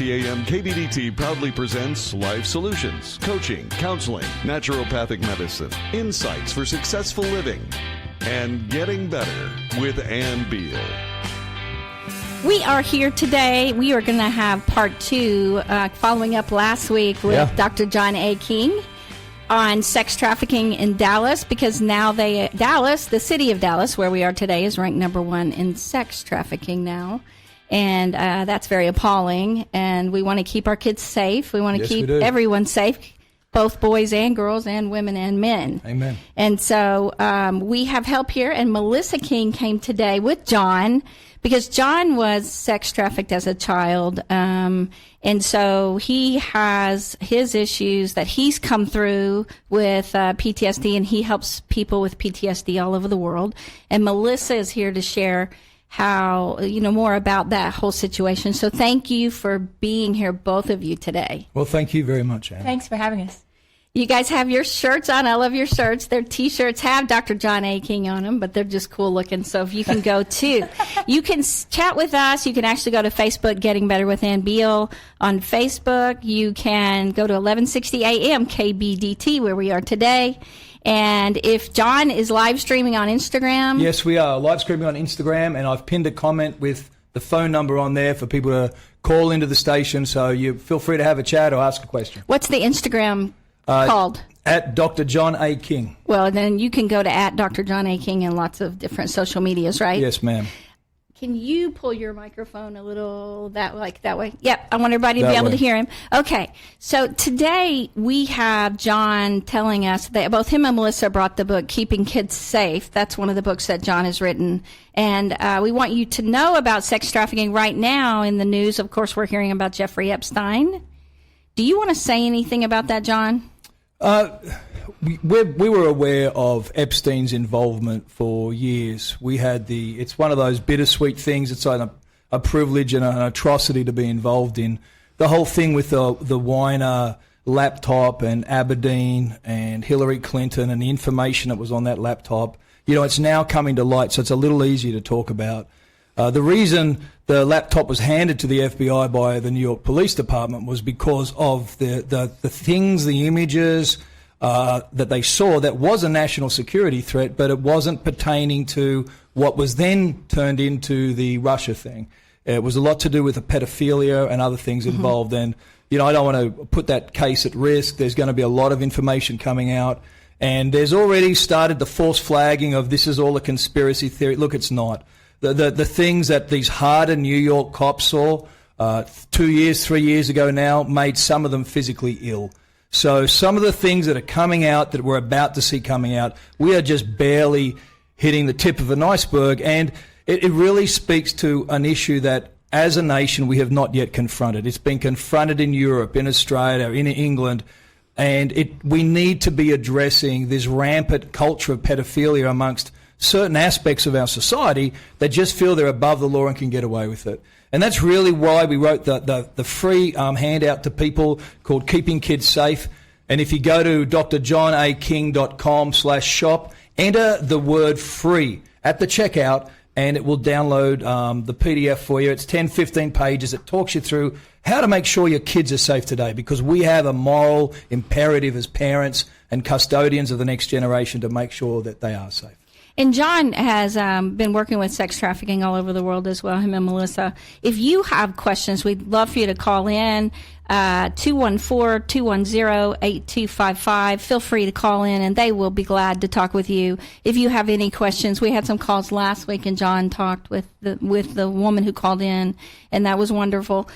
1160 AM KBDT proudly presents Life Solutions, coaching, counseling, naturopathic medicine, insights for successful living, and getting better with Ann Beal. We are here today. We are going to have part 2, following up last week with Dr. John A. King on sex trafficking in Dallas, because now Dallas, the city of Dallas, where we are today, is ranked number 1 in sex trafficking now. And that's very appalling. And we want to keep our kids safe. We want to keep everyone safe, both boys and girls and women and men. Amen. And so we have help here. And Melissa King came today with John, because John was sex trafficked as a child. And so he has his issues that he's come through with PTSD, and he helps people with PTSD all over the world. And Melissa is here to share how, more about that whole situation. So thank you for being here, both of you, today. Well, thank you very much, Anne. Thanks for having us. You guys have your shirts on. I love your shirts. Their T-shirts have Dr. John A. King on them, but they're just cool looking. So if you can go too. You can chat with us. You can actually go to Facebook, Getting Better with Ann Beal on Facebook. You can go to 1160 AM KBDT, where we are today. And if John is live streaming on Instagram. Yes, we are live streaming on Instagram, and I've pinned a comment with the phone number on there for people to call into the station. So you feel free to have a chat or ask a question. What's the Instagram called? At Dr. John A. King. Well, then you can go to at Dr. John A. King and lots of different social medias, right? Yes, ma'am. Can you pull your microphone a little that way? Yep, I want everybody to be able to hear him. Okay, so today we have John telling us that both him and Melissa brought the book, Keeping Kids Safe. That's one of the books that John has written. And we want you to know about sex trafficking right now in the news. Of course, we're hearing about Jeffrey Epstein. Do you want to say anything about that, John? We were aware of Epstein's involvement for years. We had it's one of those bittersweet things. It's like a privilege and an atrocity to be involved in. The whole thing with the Weiner laptop and Aberdeen and Hillary Clinton and the information that was on that laptop, it's now coming to light, so it's a little easier to talk about. The reason the laptop was handed to the FBI by the New York Police Department was because of the things, the images that they saw that was a national security threat, but it wasn't pertaining to what was then turned into the Russia thing. It was a lot to do with the pedophilia and other things involved. And, I don't want to put that case at risk. There's going to be a lot of information coming out. And there's already started the false flagging of this is all a conspiracy theory. Look, it's not. The things that these hardened New York cops saw 3 years ago now made some of them physically ill. So some of the things that are coming out, that we're about to see coming out, we are just barely hitting the tip of an iceberg. And it really speaks to an issue that as a nation we have not yet confronted. It's been confronted in Europe, in Australia, in England. And we need to be addressing this rampant culture of pedophilia amongst certain aspects of our society that just feel they're above the law and can get away with it. And that's really why we wrote the free handout to people called Keeping Kids Safe. And if you go to drjohnaking.com/shop, enter the word free at the checkout, and it will download the PDF for you. It's 10, 15 pages. It talks you through how to make sure your kids are safe today, because we have a moral imperative as parents and custodians of the next generation to make sure that they are safe. And John has been working with sex trafficking all over the world as well, him and Melissa. If you have questions, we'd love for you to call in, 214-210-8255. Feel free to call in, and they will be glad to talk with you. If you have any questions, we had some calls last week, and John talked with the woman who called in, and that was wonderful.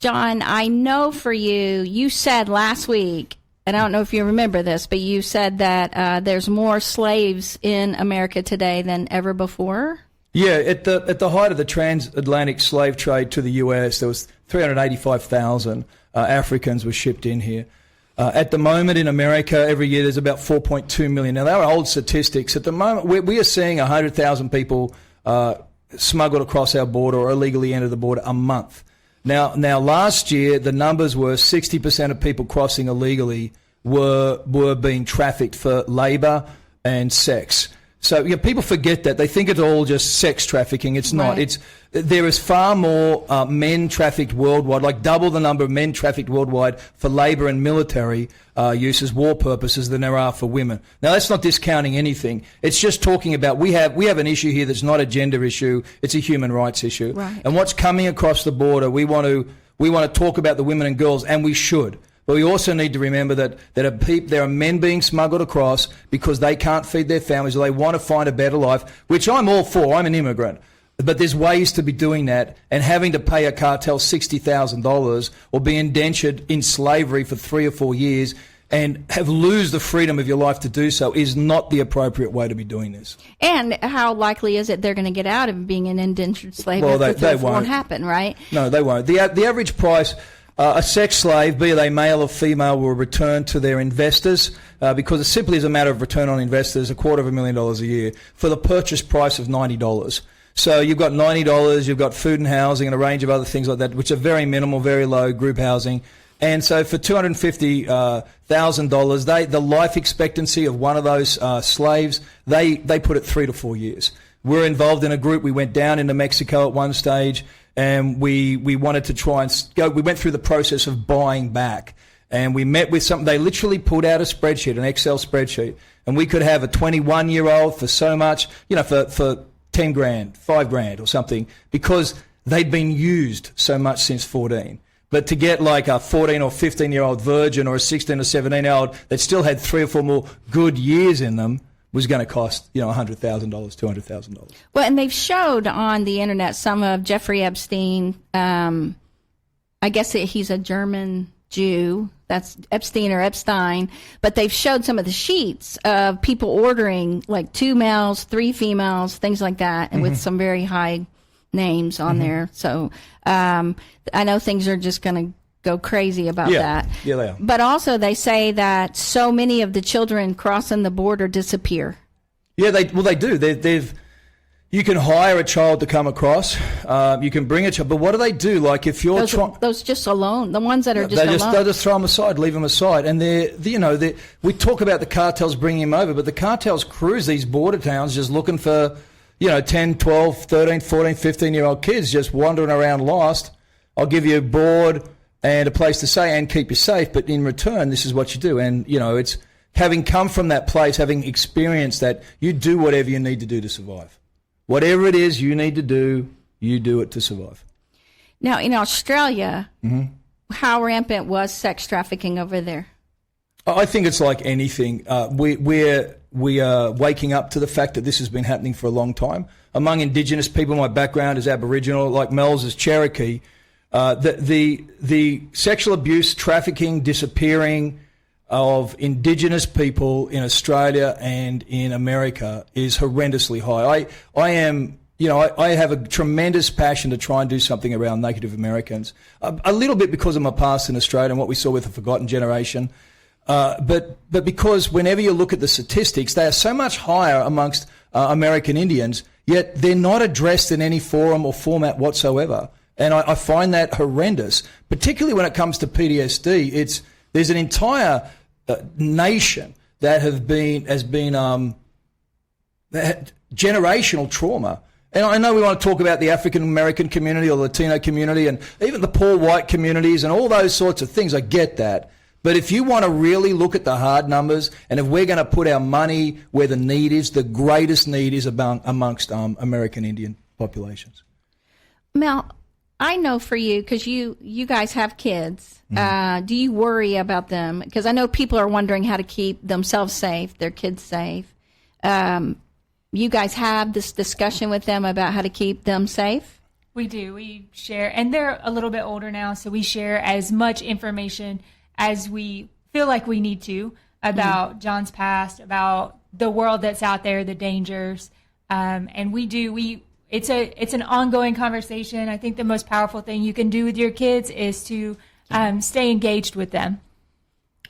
John, I know for you said last week, and I don't know if you remember this, but you said that there's more slaves in America today than ever before. Yeah, at the height of the transatlantic slave trade to the U.S., there was 385,000 Africans were shipped in here. At the moment in America, every year there's about 4.2 million. Now, they are old statistics. At the moment, we are seeing 100,000 people smuggled across our border or illegally enter the border a month. Now, last year, the numbers were 60% of people crossing illegally were being trafficked for labour and sex. So people forget that. They think it's all just sex trafficking. It's not. Right. There is far more men trafficked worldwide, like double the number of men trafficked worldwide for labour and military uses, war purposes, than there are for women. Now, that's not discounting anything. It's just talking about we have an issue here that's not a gender issue. It's a human rights issue. Right. And what's coming across the border, we want to talk about the women and girls, and we should. But we also need to remember that there are men being smuggled across because they can't feed their families or they want to find a better life, which I'm all for. I'm an immigrant. But there's ways to be doing that, and having to pay a cartel $60,000 or be indentured in slavery for 3 or 4 years and lose the freedom of your life to do so is not the appropriate way to be doing this. And how likely is it they're going to get out of being an indentured slave? Well, if they it won't happen, right? No, they won't. The average price... a sex slave, be they male or female, will return to their investors because it simply is a matter of return on investors, $250,000 a year, for the purchase price of $90. So you've got $90, you've got food and housing and a range of other things like that, which are very minimal, very low, group housing. And so for $250,000, the life expectancy of one of those slaves, they put it 3 to 4 years. We're involved in a group. We went down into Mexico at one stage, and we wanted to try and go. We went through the process of buying back, and we met with some. They literally pulled out a spreadsheet, an Excel spreadsheet, and we could have a 21-year-old for so much, for 10 grand, 5 grand or something, because they'd been used so much since 14. But to get like a 14 or 15-year-old virgin or a 16 or 17-year-old that still had 3 or 4 more good years in them was going to cost, $100,000, $200,000. Well, and they've showed on the internet some of Jeffrey Epstein. I guess he's a German Jew. That's Epstein or Epstein. But they've showed some of the sheets of people ordering like 2 males, 3 females, things like that, and with some very high names on there. So I know things are just going to go crazy about that. Yeah, they are. But also they say that so many of the children crossing the border disappear. Yeah, they do. You can hire a child to come across. You can bring a child, but what do? Like if you're those just alone, the ones that are just alone, they'll just throw them aside, leave them aside, and we talk about the cartels bringing them over, but the cartels cruise these border towns just looking for 10, 12, 13, 14, 15-year-old kids just wandering around lost. I'll give you board and a place to stay and keep you safe, but in return, this is what you do. And, it's having come from that place, having experienced that, you do whatever you need to do to survive. Whatever it is you need to do, you do it to survive. Now, in Australia, how rampant was sex trafficking over there? I think it's like anything. We are waking up to the fact that this has been happening for a long time. Among Indigenous people, my background is Aboriginal, like Mel's is Cherokee. The sexual abuse, trafficking, disappearing of Indigenous people in Australia and in America is horrendously high. I have a tremendous passion to try and do something around Native Americans, a little bit because of my past in Australia and what we saw with the Forgotten Generation. But because whenever you look at the statistics, they are so much higher amongst American Indians, yet they're not addressed in any forum or format whatsoever. And I find that horrendous, particularly when it comes to PTSD. There's an entire nation that has been generational trauma. And I know we want to talk about the African American community or Latino community and even the poor white communities and all those sorts of things. I get that. But if you want to really look at the hard numbers, and if we're going to put our money where the need is, the greatest need is amongst American Indian populations. Mel, I know for you, because you guys have kids, do you worry about them? Because I know people are wondering how to keep themselves safe, their kids safe. You guys have this discussion with them about how to keep them safe? We do. We share, and they're a little bit older now, so we share as much information as we feel like we need to about John's past, about the world that's out there, the dangers, and we do. It's an ongoing conversation. I think the most powerful thing you can do with your kids is to stay engaged with them.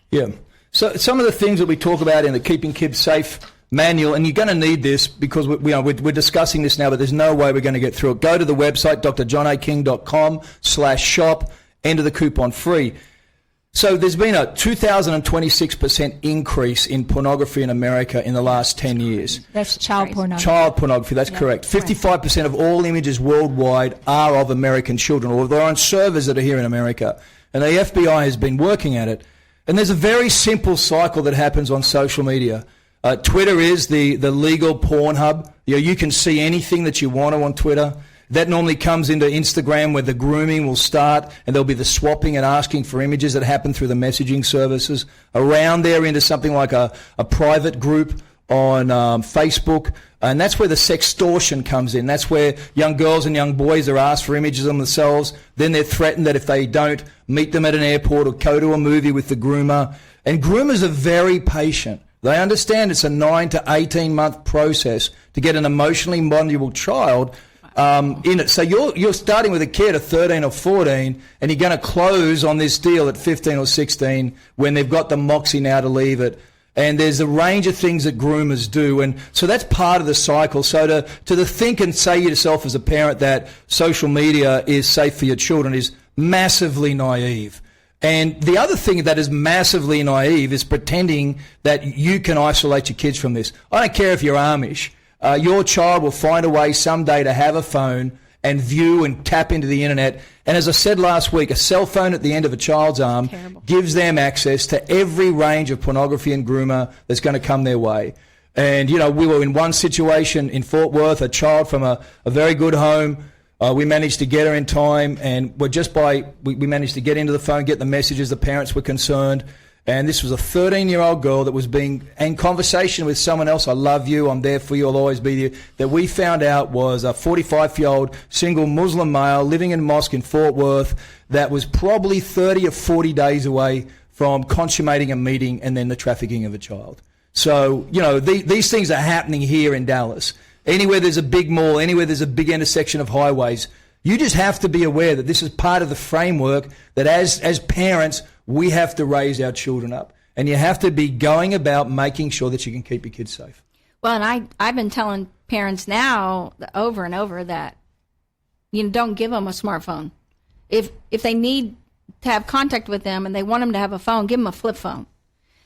Yeah. So some of the things that we talk about in the Keeping Kids Safe manual, and you're going to need this because we're discussing this now, but there's no way we're going to get through it. Go to the website, drjohnaking.com/shop, enter the coupon free. So there's been a 2,026% increase in pornography in America in the last 10 years. That's child pornography. Child pornography, that's correct. 55% of all images worldwide are of American children, or they're on servers that are here in America. And the FBI has been working at it. And there's a very simple cycle that happens on social media. Twitter is the legal porn hub. You can see anything that you want to on Twitter. That normally comes into Instagram, where the grooming will start, and there'll be the swapping and asking for images that happen through the messaging services. Around there into something like a private group on Facebook, and that's where the sextortion comes in. That's where young girls and young boys are asked for images of themselves. Then they're threatened that if they don't meet them at an airport or go to a movie with the groomer. And groomers are very patient. They understand it's a 9 to 18-month process to get an emotionally vulnerable child in it. So you're starting with a kid of 13 or 14, and you're going to close on this deal at 15 or 16 when they've got the moxie now to leave it. And there's a range of things that groomers do, and so that's part of the cycle. So to think and say to yourself as a parent that social media is safe for your children is massively naive. And the other thing that is massively naive is pretending that you can isolate your kids from this. I don't care if you're Amish. Your child will find a way someday to have a phone and view and tap into the internet. And as I said last week, a cell phone at the end of a child's arm gives them access to every range of pornography and groomer that's going to come their way. And, we were in one situation in Fort Worth, a child from a very good home. We managed to get her in time, and we managed to get into the phone, get the messages. The parents were concerned. And this was a 13-year-old girl that was being in conversation with someone else. I love you. I'm there for you. I'll always be there. That we found out was a 45-year-old single Muslim male living in a mosque in Fort Worth that was probably 30 or 40 days away from consummating a meeting and then the trafficking of a child. So, these things are happening here in Dallas. Anywhere there's a big mall, anywhere there's a big intersection of highways, you just have to be aware that this is part of the framework that as parents, we have to raise our children up. And you have to be going about making sure that you can keep your kids safe. Well, and I've been telling parents now over and over that, don't give them a smartphone. If they need to have contact with them and they want them to have a phone, give them a flip phone.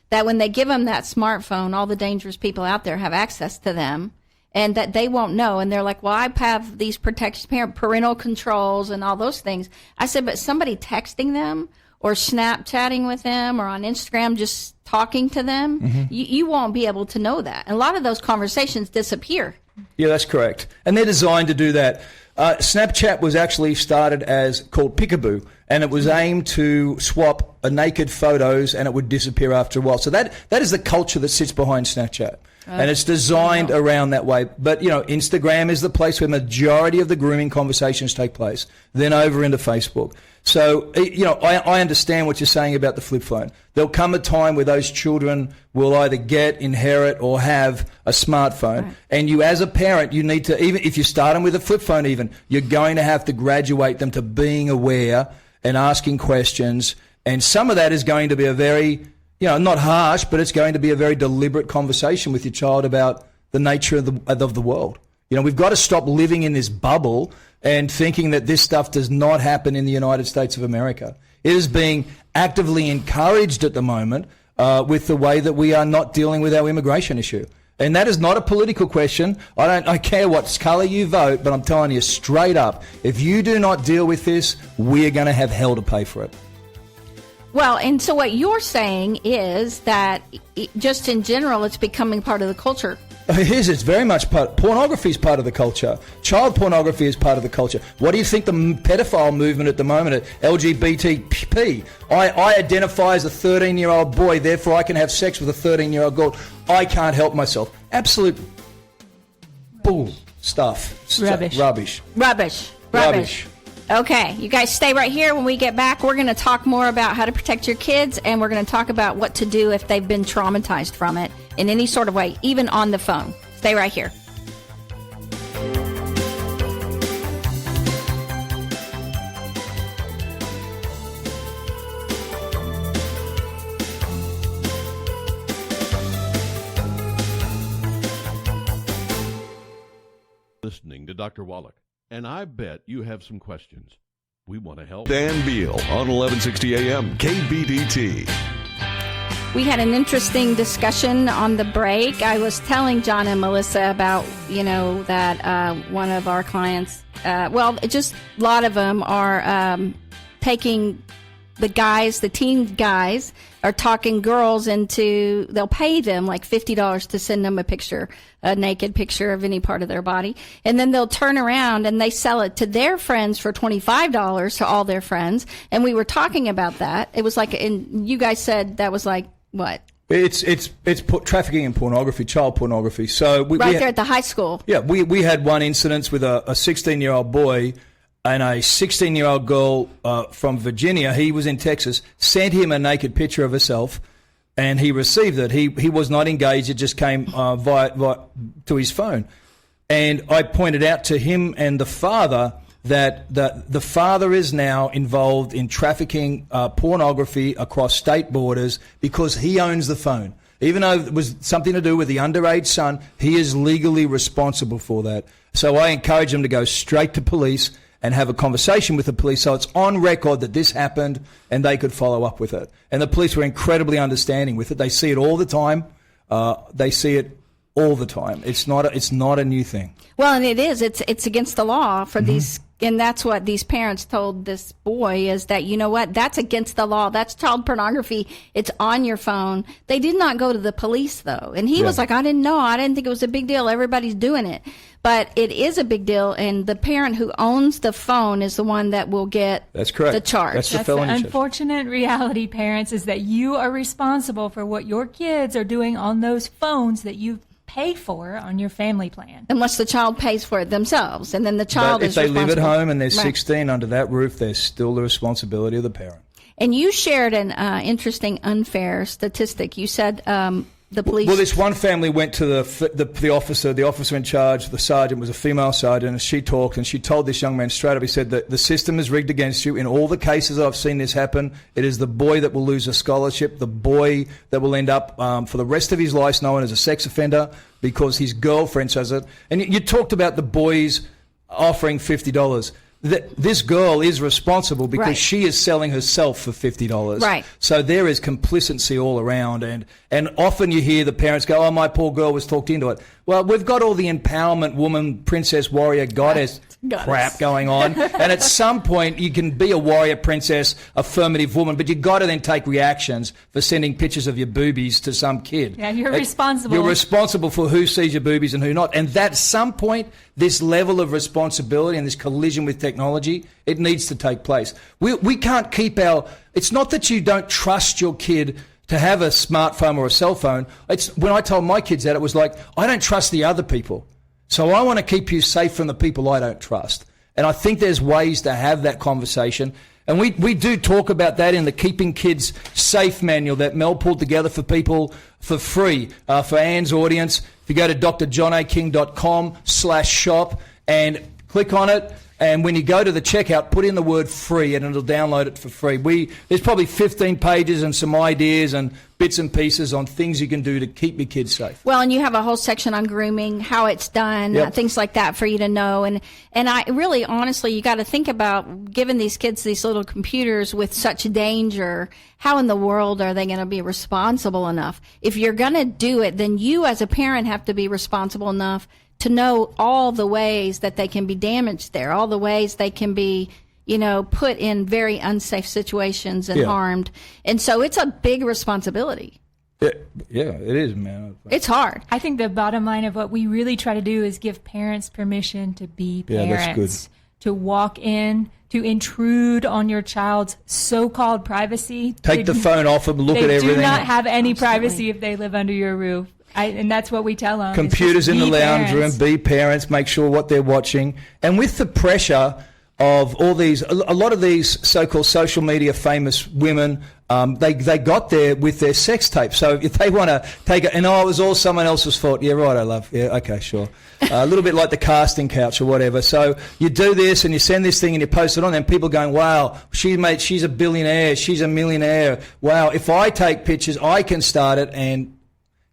That when they give them that smartphone, all the dangerous people out there have access to them, and that they won't know. And they're like, well, I have these parental controls and all those things. I said, but somebody texting them or Snapchatting with them or on Instagram just talking to them, you won't be able to know that. And a lot of those conversations disappear. Yeah, that's correct. And they're designed to do that. Snapchat was actually started as called Peekaboo, and it was aimed to swap naked photos and it would disappear after a while. So that is the culture that sits behind Snapchat. And it's designed around that way. But, Instagram is the place where the majority of the grooming conversations take place, then over into Facebook. So, I understand what you're saying about the flip phone. There'll come a time where those children will either inherit, or have a smartphone. Right. And you, as a parent, you need to, even if you start them with a flip phone you're going to have to graduate them to being aware and asking questions. And some of that is going to be a very, not harsh, but it's going to be a very deliberate conversation with your child about the nature of the world. We've got to stop living in this bubble and thinking that this stuff does not happen in the United States of America. It is being actively encouraged at the moment with the way that we are not dealing with our immigration issue. And that is not a political question. I don't care what colour you vote, but I'm telling you straight up, if you do not deal with this, we are going to have hell to pay for it. Well, and so what you're saying is that just in general, it's becoming part of the culture. It is. It's very much pornography is part of the culture. Child pornography is part of the culture. What do you think the pedophile movement at the moment, LGBTP? I identify as a 13-year-old boy, therefore I can have sex with a 13-year-old girl. I can't help myself. Absolute bull stuff. Rubbish. Okay, you guys stay right here. When we get back, we're going to talk more about how to protect your kids, and we're going to talk about what to do if they've been traumatized from it in any sort of way, even on the phone. Stay right here. Listening to Dr. Wallach, and I bet you have some questions. We want to help. Ann Beal on 1160 AM KBDT. We had an interesting discussion on the break. I was telling John and Melissa about, that one of our clients, just a lot of them are taking the teen guys are talking girls into, they'll pay them like $50 to send them a naked picture of any part of their body. And then they'll turn around and they sell it to their friends for $25 to all their friends. And we were talking about that. It was like, and you guys said that was like, what? It's trafficking in pornography, child pornography. So there at the high school. Yeah, we had one incident with a 16-year-old boy and a 16-year-old girl from Virginia. He was in Texas, sent him a naked picture of herself, and he received it. He was not engaged. It just came via to his phone. And I pointed out to him and the father that the father is now involved in trafficking pornography across state borders because he owns the phone. Even though it was something to do with the underage son, he is legally responsible for that. So I encourage him to go straight to police and have a conversation with the police so it's on record that this happened and they could follow up with it. And the police were incredibly understanding with it. They see it all the time. They see it all the time. It's not a new thing. Well, and it is. It's against the law for these, and that's what these parents told this boy is that, you know what, that's against the law. That's child pornography. It's on your phone. They did not go to the police, though. And he was like, I didn't know. I didn't think it was a big deal. Everybody's doing it. But it is a big deal, and the parent who owns the phone is the one that will get That's correct. The charge. That's the That's felony the charge. unfortunate reality, parents, is that you are responsible for what your kids are doing on those phones that you pay for on your family plan. Unless the child pays for it themselves, and then the child But is if they live at responsible. home and they're Right. 16 under that roof, they're still the responsibility of the parent. And you shared an interesting unfair statistic. You said the police. Well, this one family went to the officer in charge. The sergeant was a female sergeant, and she talked and she told this young man straight up. He said that the system is rigged against you. In all the cases that I've seen this happen, it is the boy that will lose a scholarship, the boy that will end up for the rest of his life known as a sex offender because his girlfriend says it. And you talked about the boys offering $50. This girl is responsible because Right. she is selling herself for $50. Right. So there is complicity all around, and often you hear the parents go, "Oh, my poor girl was talked into it." Well, we've got all the empowerment woman, princess, warrior, goddess crap going on, and at some point you can be a warrior, princess, affirmative woman, but you got to then take reactions for sending pictures of your boobies to some kid. Yeah, you're responsible. You're responsible for who sees your boobies and who not, and that at some point this level of responsibility and this collision with technology, it needs to take place. We can't keep it's not that you don't trust your kid to have a smartphone or a cell phone. When I told my kids that, it was like, I don't trust the other people. So I want to keep you safe from the people I don't trust. And I think there's ways to have that conversation. And we do talk about that in the Keeping Kids Safe manual that Mel pulled together for people for free, for Ann's audience. If you go to drjohnak.com/shop and click on it, and when you go to the checkout, put in the word free and it'll download it for free. There's probably 15 pages and some ideas and bits and pieces on things you can do to keep your kids safe. Well, and you have a whole section on grooming, how it's done, Yep. things like that for you to know. And I really, honestly, you got to think about giving these kids these little computers with such danger. How in the world are they going to be responsible enough? If you're going to do it, then you as a parent have to be responsible enough to know all the ways that they can be damaged there, all the ways they can be, put in very unsafe situations and harmed. And so it's a big responsibility. Yeah, it is, man. It's hard. I think the bottom line of what we really try to do is give parents permission to be parents, Yeah, that's good. to walk in, to intrude on your child's so-called privacy. Take the phone off them, look at They everything. do not have any privacy if they live under your roof. And that's what we tell them. is Computers just in the be lounge parents. room, be parents, make sure what they're watching. And with the pressure of all these, a lot of these so-called social media famous women, they got there with their sex tape. So if they want to take it, and it was all someone else's fault. Yeah, right, I love. Yeah, okay, sure. A little bit like the casting couch or whatever. So you do this and you send this thing and you post it on, and people going, wow, she's a billionaire, she's a millionaire. Wow, if I take pictures, I can start it. And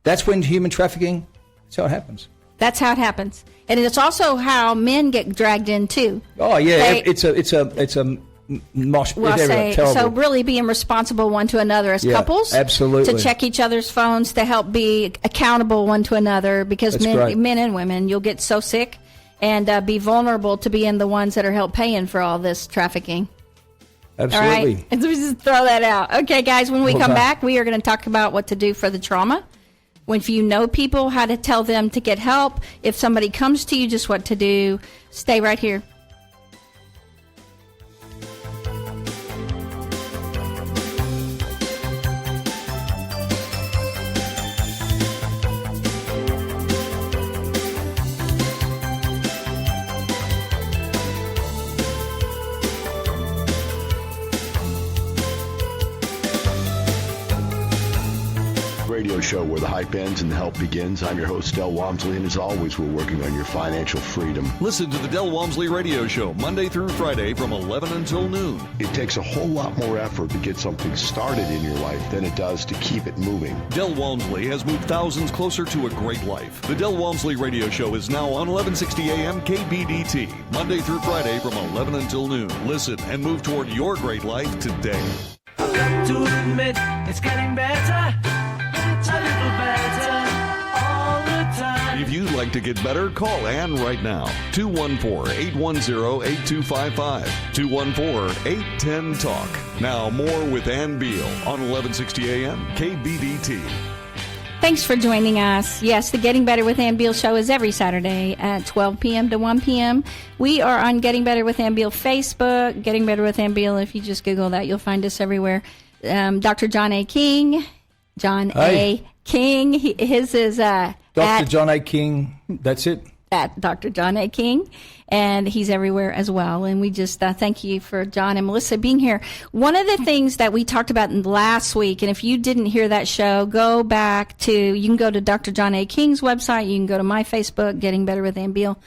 that's when human trafficking, that's how it happens. That's how it happens. And it's also how men get dragged in too. Oh yeah, They- it's a terrible. So really being responsible one to another as couples. Absolutely. To check each other's phones, to help be accountable one to another, because men and women, you'll get so sick and be vulnerable to being the ones that are help paying for all this trafficking. Absolutely. All right? And so we just throw that out. Okay, guys, when we come back, we are going to talk about what to do for the trauma. If you know people, how to tell them to get help. If somebody comes to you, just what to do. Stay right here. Radio show where the hype ends and the help begins. I'm your host, Del Walmsley, and as always, we're working on your financial freedom. Listen to the Del Walmsley Radio Show Monday through Friday from 11 until noon. It takes a whole lot more effort to get something started in your life than it does to keep it moving. Del Walmsley has moved thousands closer to a great life. The Del Walmsley Radio Show is now on 1160 AM KBDT, Monday through Friday from 11 until noon. Listen and move toward your great life today. I've got to admit, it's getting better. A little better all the time. If you'd like to get better, call Ann right now. 214-810-8255. 214-810-TALK. Now more with Ann Beal on 1160 AM KBDT. Thanks for joining us. Yes, the Getting Better with Ann Beal show is every Saturday at 12 p.m. to 1 p.m. We are on Getting Better with Ann Beal Facebook. Getting Better with Ann Beal, if you just Google that, you'll find us everywhere. Dr. John A. King. A. King. His is Dr. John A. King. That's it. At Dr. John A. King. And he's everywhere as well. And we just thank you for John and Melissa being here. One of the things that we talked about last week, and if you didn't hear that show, go back to, you can go to Dr. John A. King's website. You can go to my Facebook, Getting Better with Ann Beal.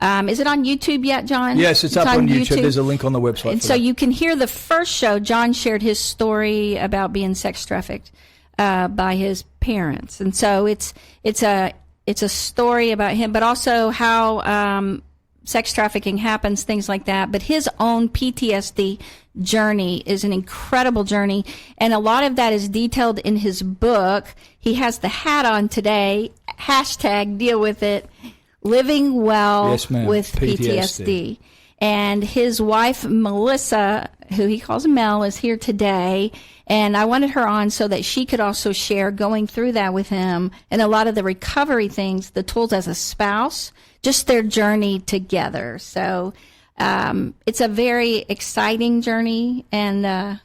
Is it on YouTube yet, John? Yes, it's up on YouTube. There's a link on the website. And so you can hear the first show. John shared his story about being sex trafficked by his parents. And so it's a story about him, but also how sex trafficking happens, things like that. But his own PTSD journey is an incredible journey, and a lot of that is detailed in his book. He has the hat on today, hashtag deal with it, living well with PTSD. And his wife, Melissa, who he calls Mel, is here today. And I wanted her on so that she could also share going through that with him and a lot of the recovery things, the tools as a spouse, just their journey together. So it's a very exciting journey. And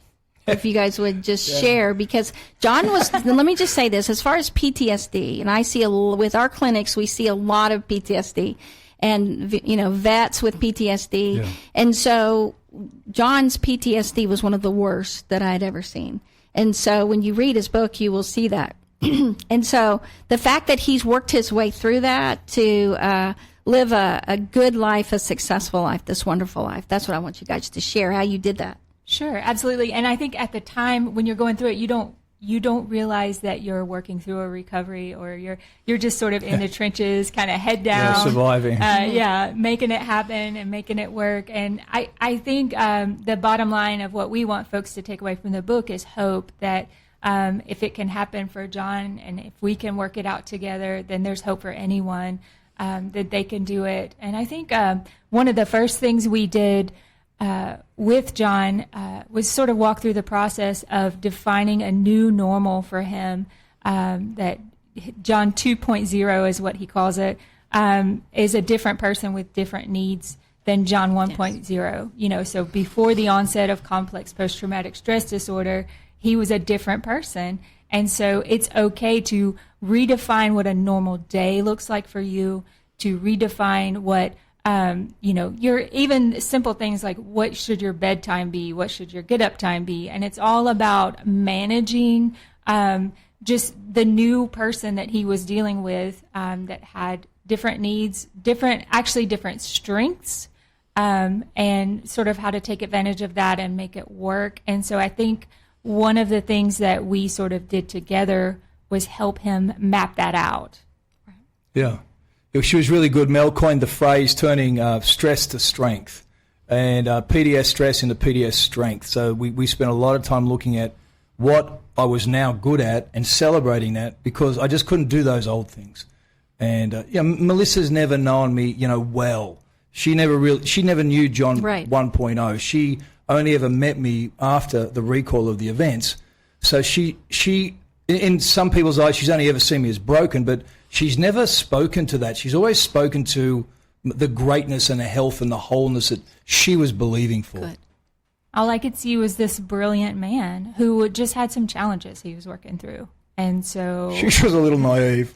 if you guys would just share, because John was, let me just say this, as far as PTSD, and I see with our clinics, we see a lot of PTSD. And, vets with PTSD. Yeah. And so John's PTSD was one of the worst that I had ever seen. And so when you read his book, you will see that. And so the fact that he's worked his way through that to live a good life, a successful life, this wonderful life, that's what I want you guys to share, how you did that. Sure, absolutely. And I think at the time when you're going through it, you don't realize that you're working through a recovery, or you're just sort of in the trenches, kind of head down, surviving. Making it happen and making it work. And I think the bottom line of what we want folks to take away from the book is hope that if it can happen for John, and if we can work it out together, then there's hope for anyone that they can do it. And I think one of the first things we did with John was sort of walk through the process of defining a new normal for him, that John 2.0 is what he calls it, is a different person with different needs than John 1.0. So before the onset of complex post-traumatic stress disorder, he was a different person. And so it's okay to redefine what a normal day looks like for you, to redefine what your even simple things like what should your bedtime be, what should your get up time be, and it's all about managing just the new person that he was dealing with, that had different needs, different strengths, and sort of how to take advantage of that and make it work. And so I think one of the things that we sort of did together was help him map that out. Yeah. She was really good. Mel coined the phrase turning stress to strength. and PDS stress into PDS strength. So we spent a lot of time looking at what I was now good at and celebrating that, because I just couldn't do those old things. And Melissa's never known me, well. She never knew John 1.0. She only ever met me after the recall of the events. So she in some people's eyes, she's only ever seen me as broken, but she's never spoken to that. She's always spoken to the greatness and the health and the wholeness that she was believing for. Good. All I could see was this brilliant man who just had some challenges he was working through. And so She was a little naive.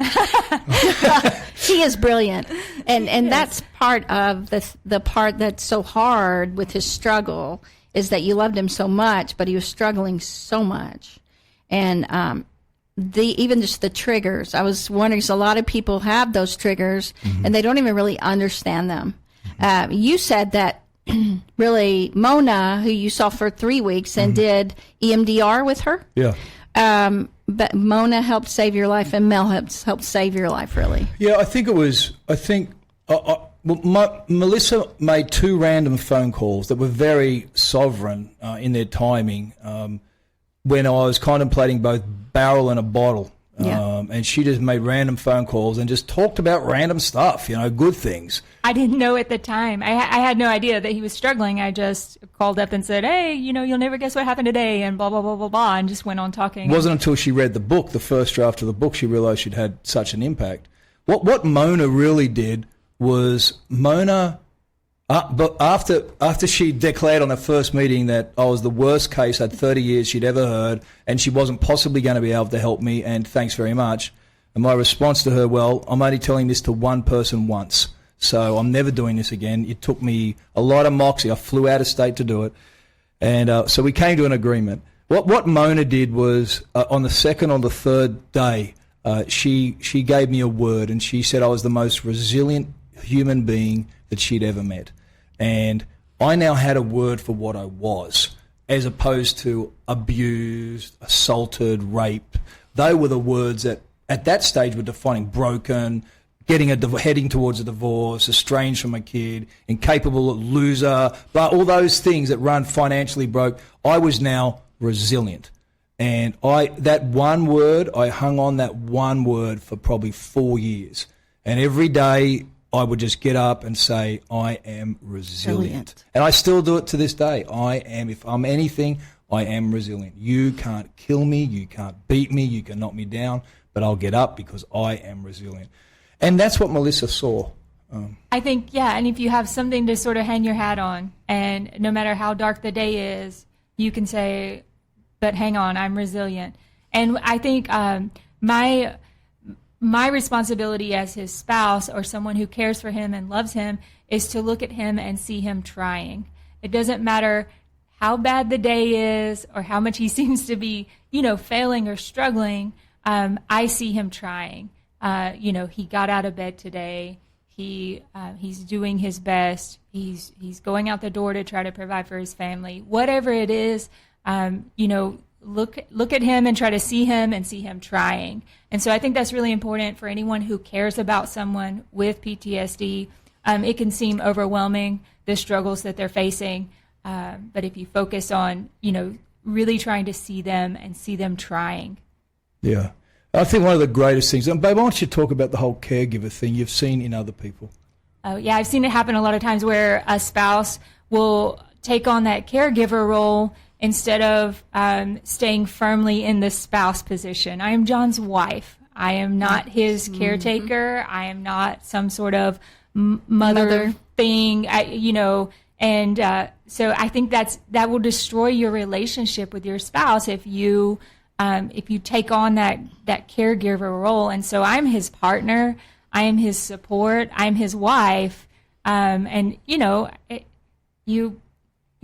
He is brilliant, and that's part of the part that's so hard with his struggle, is that you loved him so much, but he was struggling so much, and even just the triggers. I was wondering, because a lot of people have those triggers, and they don't even really understand them. You said that really Mona, who you saw for 3 weeks and did EMDR with her. Yeah. But Mona helped save your life, and Mel helped save your life, really. Yeah, Melissa made 2 random phone calls that were very sovereign in their timing when I was contemplating both barrel and a bottle. And she just made random phone calls and just talked about random stuff, good things. I didn't know at the time. I had no idea that he was struggling. I just called up and said, hey, you'll never guess what happened today, and blah, blah, blah, blah, blah, and just went on talking. It wasn't until she read the book, the first draft of the book, she realized she'd had such an impact. What Mona really did was but after she declared on her first meeting that I was the worst case at 30 years she'd ever heard, and she wasn't possibly going to be able to help me, and thanks very much. And my response to her, well, I'm only telling this to one person once, so I'm never doing this again. It took me a lot of moxie. I flew out of state to do it. And so we came to an agreement. What Mona did was on the second or the third day, she gave me a word, and she said I was the most resilient human being that she'd ever met. And I now had a word for what I was, as opposed to abused, assaulted, raped. They were the words that at that stage were defining broken, heading towards a divorce, estranged from a kid, incapable, loser, but all those things that run financially broke. I was now resilient. And that one word, I hung on that one word for probably 4 years. And every day I would just get up and say, I am resilient. And I still do it to this day. If I'm anything, I am resilient. You can't kill me, you can't beat me, you can knock me down, but I'll get up because I am resilient. And that's what Melissa saw. I think, and if you have something to sort of hang your hat on, and no matter how dark the day is, you can say, but hang on, I'm resilient. And I think my responsibility as his spouse, or someone who cares for him and loves him, is to look at him and see him trying. It doesn't matter how bad the day is or how much he seems to be, failing or struggling. I see him trying. He got out of bed today. He's doing his best. He's going out the door to try to provide for his family. Whatever it is, look at him and try to see him and see him trying. And so I think that's really important for anyone who cares about someone with PTSD. It can seem overwhelming, the struggles that they're facing. But if you focus on, really trying to see them and see them trying. Yeah. I think one of the greatest things, and babe, why don't you talk about the whole caregiver thing you've seen in other people? Oh, yeah, I've seen it happen a lot of times where a spouse will take on that caregiver role instead of staying firmly in the spouse position. I am John's wife. I am not his caretaker. I am not some sort of mother thing, so I think that will destroy your relationship with your spouse if you take on that caregiver role. And so I'm his partner, I am his support, I'm his wife, you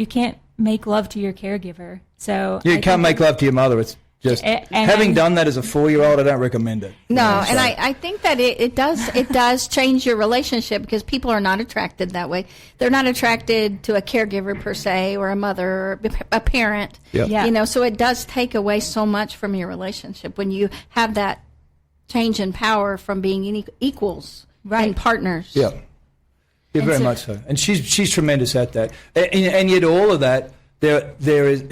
can't make love to your caregiver. So you can't make love to your mother. It's just having done that as a 4-year-old, I don't recommend it. No, and I think that it does change your relationship, because people are not attracted that way. They're not attracted to a caregiver per se, or a mother, or a parent. Yep. Yeah. So it does take away so much from your relationship when you have that change in power from being equals and partners. Yeah. Yeah, And very so- much so. And she's tremendous at that. And yet all of that,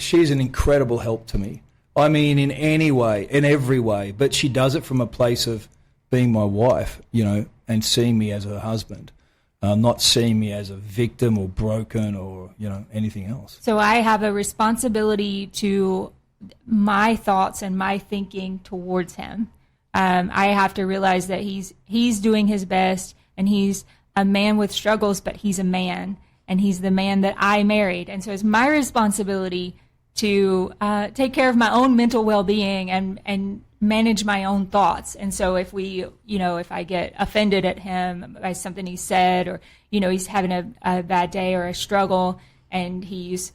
she's an incredible help to me. I mean, in any way, in every way. But she does it from a place of being my wife, and seeing me as her husband, not seeing me as a victim or broken or, anything else. So I have a responsibility to my thoughts and my thinking towards him. I have to realize that he's doing his best, and he's a man with struggles, but he's a man, and he's the man that I married. And so it's my responsibility to take care of my own mental well-being and manage my own thoughts. And so if if I get offended at him by something he said, or, he's having a bad day or a struggle, and he's,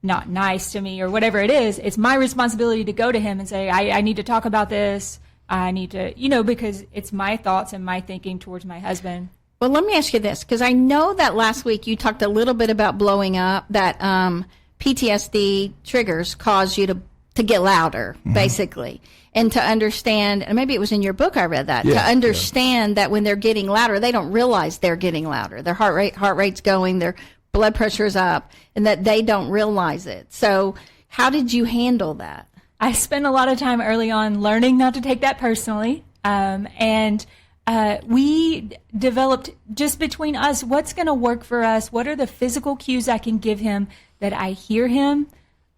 not nice to me or whatever it is, it's my responsibility to go to him and say, I need to talk about this. I need to, because it's my thoughts and my thinking towards my husband. Well, let me ask you this, because I know that last week you talked a little bit about blowing up, that PTSD triggers cause you to get louder, basically, and to understand, and maybe it was in your book I read that, to understand that when they're getting louder, they don't realize they're getting louder. Their heart rate's going, their blood pressure's up, and that they don't realize it. So how did you handle that? I spent a lot of time early on learning not to take that personally. And we developed, just between us, what's going to work for us? What are the physical cues I can give him that I hear him,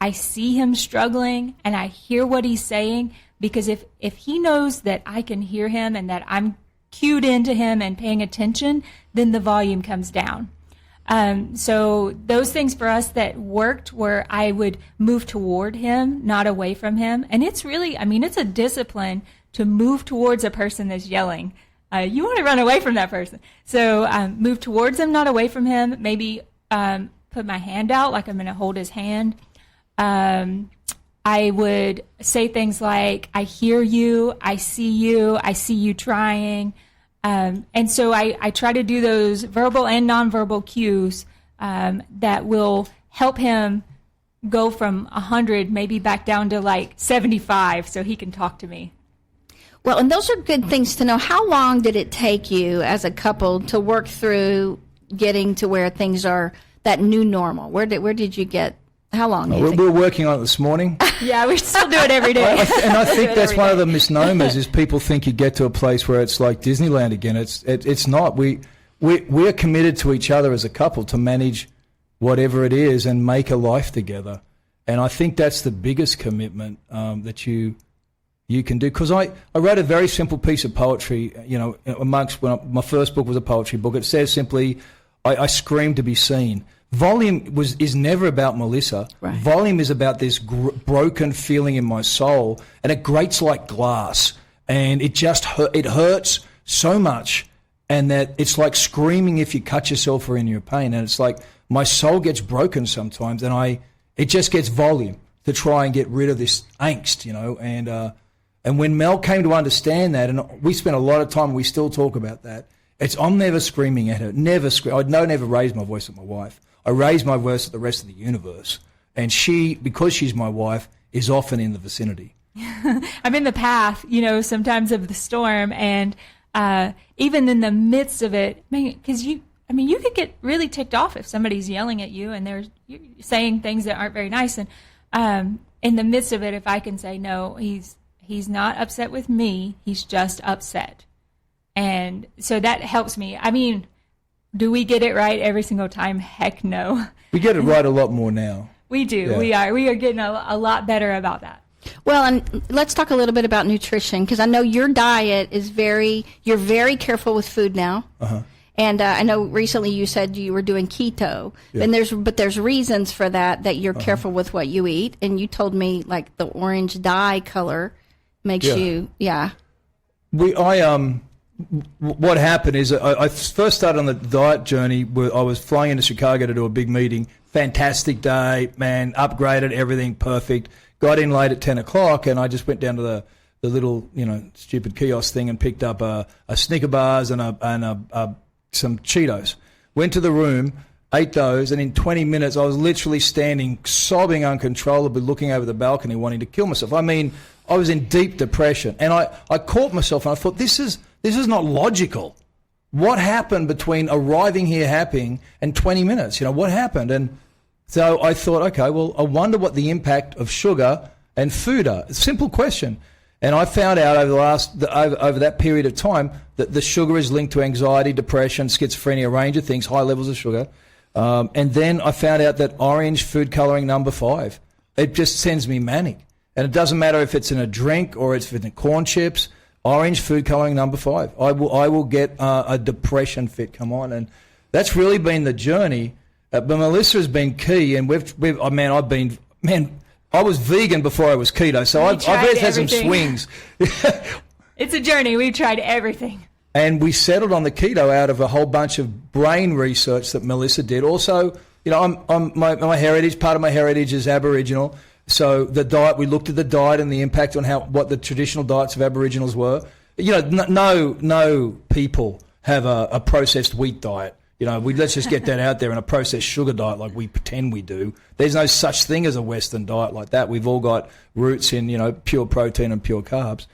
I see him struggling, and I hear what he's saying? Because if he knows that I can hear him and that I'm cued into him and paying attention, then the volume comes down. So those things for us that worked were I would move toward him, not away from him. And it's really, it's a discipline to move towards a person that's yelling. You want to run away from that person. So move towards him, not away from him. Maybe put my hand out like I'm going to hold his hand. I would say things like, I hear you, I see you trying. And so I try to do those verbal and nonverbal cues that will help him go from 100 maybe back down to like 75 so he can talk to me. Well, and those are good things to know. How long did it take you as a couple to work through getting to where things are that new normal? Where did you get? How long? We're working on it this morning. Yeah, we still do it every day. And I think that's one of the misnomers is people think you get to a place where it's like Disneyland again. It's not. We're committed to each other as a couple to manage whatever it is and make a life together. And I think that's the biggest commitment that you can do. Because I wrote a very simple piece of poetry, my first book was a poetry book. It says simply, I scream to be seen. Volume is never about Melissa. Right. Volume is about this broken feeling in my soul, and it grates like glass, and it just it hurts so much, and that it's like screaming if you cut yourself or in your pain, and it's like my soul gets broken sometimes, and it just gets volume to try and get rid of this angst, and when Mel came to understand that, and we spent a lot of time, we still talk about that. I'm never screaming at her, never scream. I'd never raise my voice at my wife. I raise my voice at the rest of the universe. And she, because she's my wife, is often in the vicinity. I'm in the path, sometimes of the storm. And even in the midst of it, because you could get really ticked off if somebody's yelling at you and they're saying things that aren't very nice. And in the midst of it, if I can say, no, he's not upset with me, he's just upset. And so that helps me. Do we get it right every single time? Heck no. We get it right a lot more now. We do. Yeah. We are getting a lot better about that. Well, and let's talk a little bit about nutrition, because I know your diet is you're very careful with food now. Uh-huh. And I know recently you said you were doing keto, Yeah. and there's reasons for that you're careful with what you eat. And you told me like the orange dye color makes you, What happened is I first started on the diet journey where I was flying into Chicago to do a big meeting. Fantastic day, man, upgraded, everything perfect. Got in late at 10 o'clock, and I just went down to the little, stupid kiosk thing and picked up a Snicker bars and some Cheetos. Went to the room, ate those, and in 20 minutes I was literally standing, sobbing uncontrollably, looking over the balcony, wanting to kill myself. I was in deep depression, and I caught myself and I thought, this is not logical. what happened between arriving here happy and 20 minutes? What happened? And so I thought, okay, well, I wonder what the impact of sugar and food are. It's a simple question. And I found out over that period of time that the sugar is linked to anxiety, depression, schizophrenia, a range of things, high levels of sugar. And then I found out that orange food colouring number 5, it just sends me manic. And it doesn't matter if it's in a drink or it's in corn chips, orange food colouring number 5. I will get a depression fit come on. And that's really been the journey. But Melissa has been key. And I was vegan before I was keto, so I've had some swings. It's a journey. We've tried everything. And we settled on the keto out of a whole bunch of brain research that Melissa did. Also, my heritage, part of my heritage is Aboriginal. So the diet, we looked at the diet and the impact on what the traditional diets of Aboriginals were. No people have a processed wheat diet. Let's just get that out there, and a processed sugar diet like we pretend we do. There's no such thing as a Western diet like that. We've all got roots in, pure protein and pure carbs.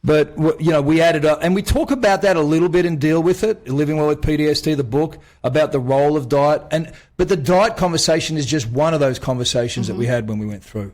But, we added up, and we talk about that a little bit and deal with it, Living Well with PTSD, the book, about the role of diet. But the diet conversation is just one of those conversations that we had when we went through.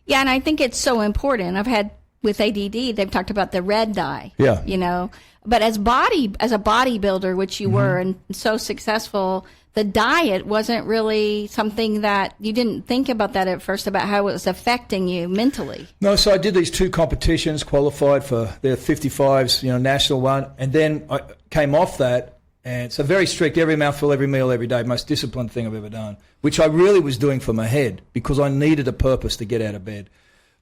Yeah, and I think it's so important. I've had, with ADD, they've talked about the red dye. Yeah. But as a bodybuilder, which you were, and so successful, the diet wasn't really something that you didn't think about that at first, about how it was affecting you mentally. No, so I did these 2 competitions, qualified for the 55s, national one, and then I came off that, and it's a very strict, every mouthful, every meal, every day, most disciplined thing I've ever done, which I really was doing for my head because I needed a purpose to get out of bed.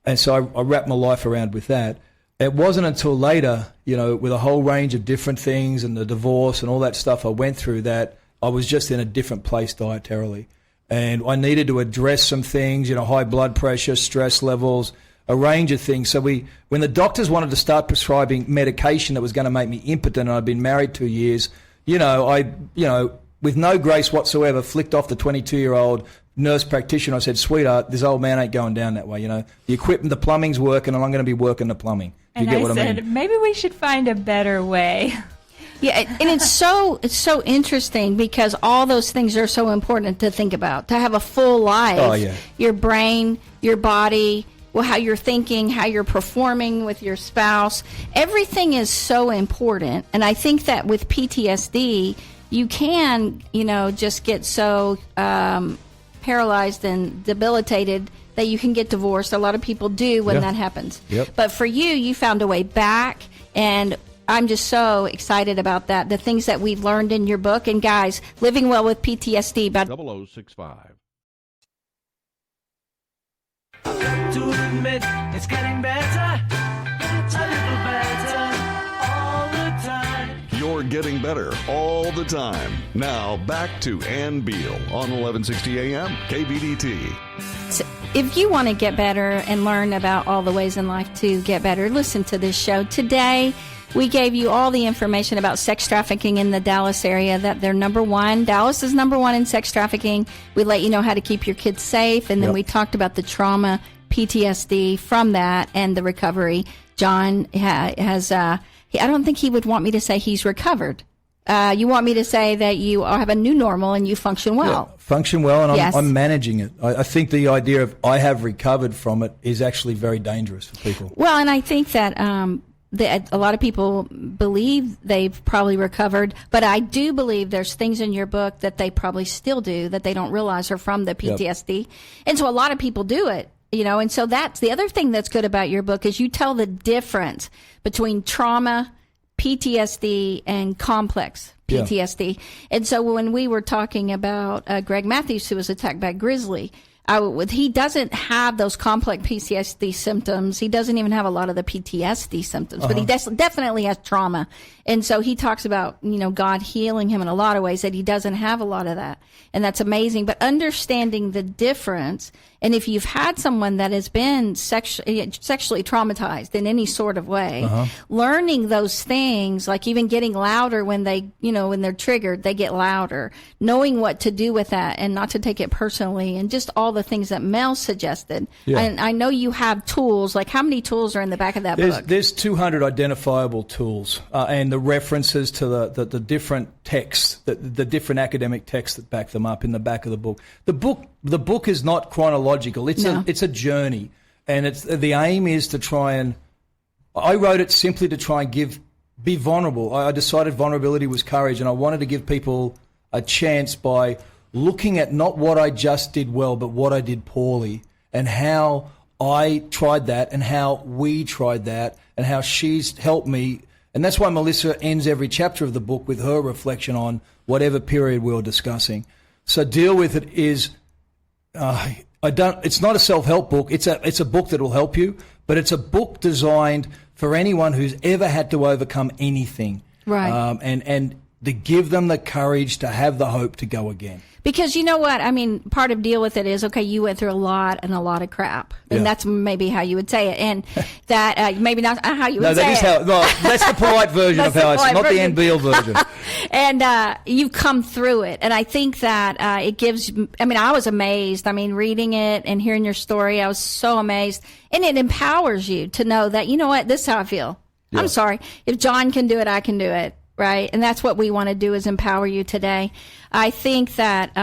And so I wrapped my life around with that. It wasn't until later, with a whole range of different things and the divorce and all that stuff I went through, that I was just in a different place dietarily. And I needed to address some things, high blood pressure, stress levels, a range of things. So when the doctors wanted to start prescribing medication that was going to make me impotent, and I'd been married 2 years, with no grace whatsoever, flicked off the 22-year-old nurse practitioner. I said, sweetheart, this old man ain't going down that way. The equipment, the plumbing's working, and I'm going to be working the plumbing. And you get I what said, I mean? maybe we should find a better way. Yeah, and it's so interesting because all those things are so important to think about, to have a full life. Oh, yeah. Your brain, your body, how you're thinking, how you're performing with your spouse. Everything is so important. And I think that with PTSD, you can, just get so paralyzed and debilitated that you can get divorced. A lot of people do when that happens. Yep. But for you found a way back, and I'm just so excited about that, the things that we've learned in your book. And guys, Living Well with PTSD. About 0065. To admit it's getting better, a little better all the time. You're getting better all the time. Now back to Ann Beal on 1160 AM KBDT. If you want to get better and learn about all the ways in life to get better, listen to this show. Today, we gave you all the information about sex trafficking in the Dallas area, that they're number 1. Dallas is number 1 in sex trafficking. We let you know how to keep your kids safe, and then we talked about the trauma, PTSD from that, and the recovery. John has, I don't think he would want me to say he's recovered. You want me to say that you have a new normal and you function well. Yeah, function well, and Yes. I'm managing it. I think the idea of I have recovered from it is actually very dangerous for people. Well, and I think that a lot of people believe they've probably recovered, but I do believe there's things in your book that they probably still do that they don't realize are from the PTSD. Yep. And so a lot of people do it, and so that's the other thing that's good about your book is you tell the difference between trauma, PTSD, and complex PTSD. Yeah. And so when we were talking about Greg Matthews, who was attacked by a grizzly, he doesn't have those complex PTSD symptoms. He doesn't even have a lot of the PTSD symptoms, but he definitely has trauma. And so he talks about, God healing him in a lot of ways, that he doesn't have a lot of that. And that's amazing. But understanding the difference And if you've had someone that has been sexually traumatized in any sort of way, learning those things, like even getting louder when when they're triggered, they get louder, knowing what to do with that and not to take it personally, and just all the things that Mel suggested. Yeah. And I know you have tools. Like, how many tools are in the back of that book? There's 200 identifiable tools, and the references to the different texts, the different academic texts that back them up in the back of the book. The book is not chronological. It's a journey, and the aim is to try and. I wrote it simply to try and be vulnerable. I decided vulnerability was courage, and I wanted to give people a chance by looking at not what I just did well, but what I did poorly, and how I tried that, and how we tried that, and how she's helped me. And that's why Melissa ends every chapter of the book with her reflection on whatever period we were discussing. So deal with it is. It's not a self-help book. It's a book that will help you, but it's a book designed for anyone who's ever had to overcome anything. Right. And to give them the courage to have the hope to go again. Because you know what? I mean, part of deal with it is, okay, you went through a lot of crap. And that's maybe how you would say it. And that, maybe not how you would say it. That's the polite version of how I say it, not the Ann Beal version. And you've come through it. And I think that it gives, I was amazed. Reading it and hearing your story, I was so amazed. And it empowers you to know that, you know what, this is how I feel. Yeah. I'm sorry. If John can do it, I can do it. Right. And that's what we want to do, is empower you today. I think that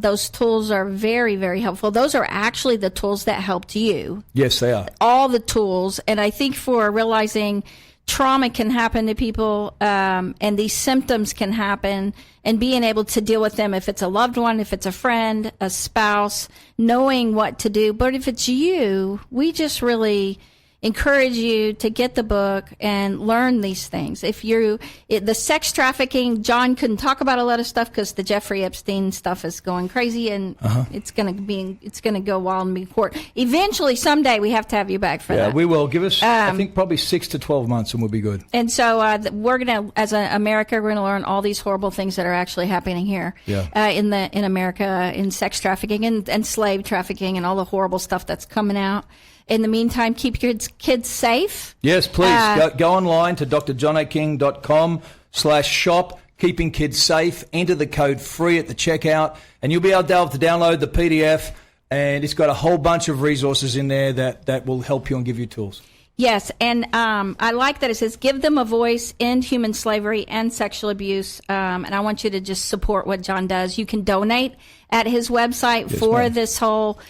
those tools are very, very helpful. Those are actually the tools that helped you. Yes, they are. All the tools. And I think for realizing trauma can happen to people, and these symptoms can happen, and being able to deal with them, if it's a loved one, if it's a friend, a spouse, knowing what to do. But if it's you, we just really encourage you to get the book and learn these things. The sex trafficking, John couldn't talk about a lot of stuff because the Jeffrey Epstein stuff is going crazy, and it's going to go wild in court. Eventually, someday, we have to have you back for that. Yeah, we will. Give us, I think, probably 6 to 12 months, and we'll be good. And so we're going to, as America, we're going to learn all these horrible things that are actually happening here in America, in sex trafficking and slave trafficking and all the horrible stuff that's coming out. In the meantime, keep your kids safe. Yes, please. Go online to drjonaking.com/shop, keeping kids safe. Enter the code FREE at the checkout, and you'll be able to download the PDF, and it's got a whole bunch of resources in there that will help you and give you tools. Yes, and I like that it says, give them a voice, end human slavery and sexual abuse. And I want you to just support what John does. You can donate at his website for this whole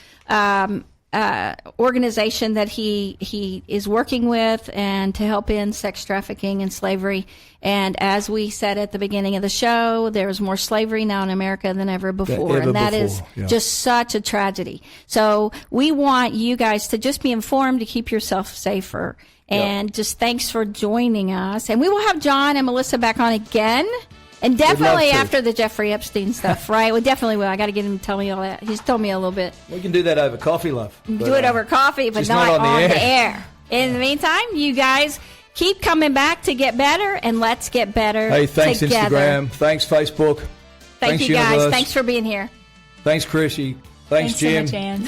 organization that he is working with, and to help end sex trafficking and slavery. And as we said at the beginning of the show, there's more slavery now in America than ever before. That is just such a tragedy. So we want you guys to just be informed, to keep yourself safer. And just thanks for joining us. And we will have John and Melissa back on again. And definitely after the Jeffrey Epstein stuff, right? We definitely will. I got to get him to tell me all that. He's told me a little bit. We can do that over coffee, love. Do it over coffee, but not on the air. In the meantime, you guys keep coming back to get better, and let's get better together. Hey, thanks Instagram. Thanks Facebook. Thanks you guys. Universe. Thanks for being here. Thanks, Chrissy. Thanks Jim. So much, Ann.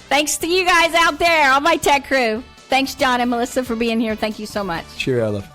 Thanks to you guys out there, all my tech crew. Thanks, John and Melissa, for being here. Thank you so much. Cheerio, love.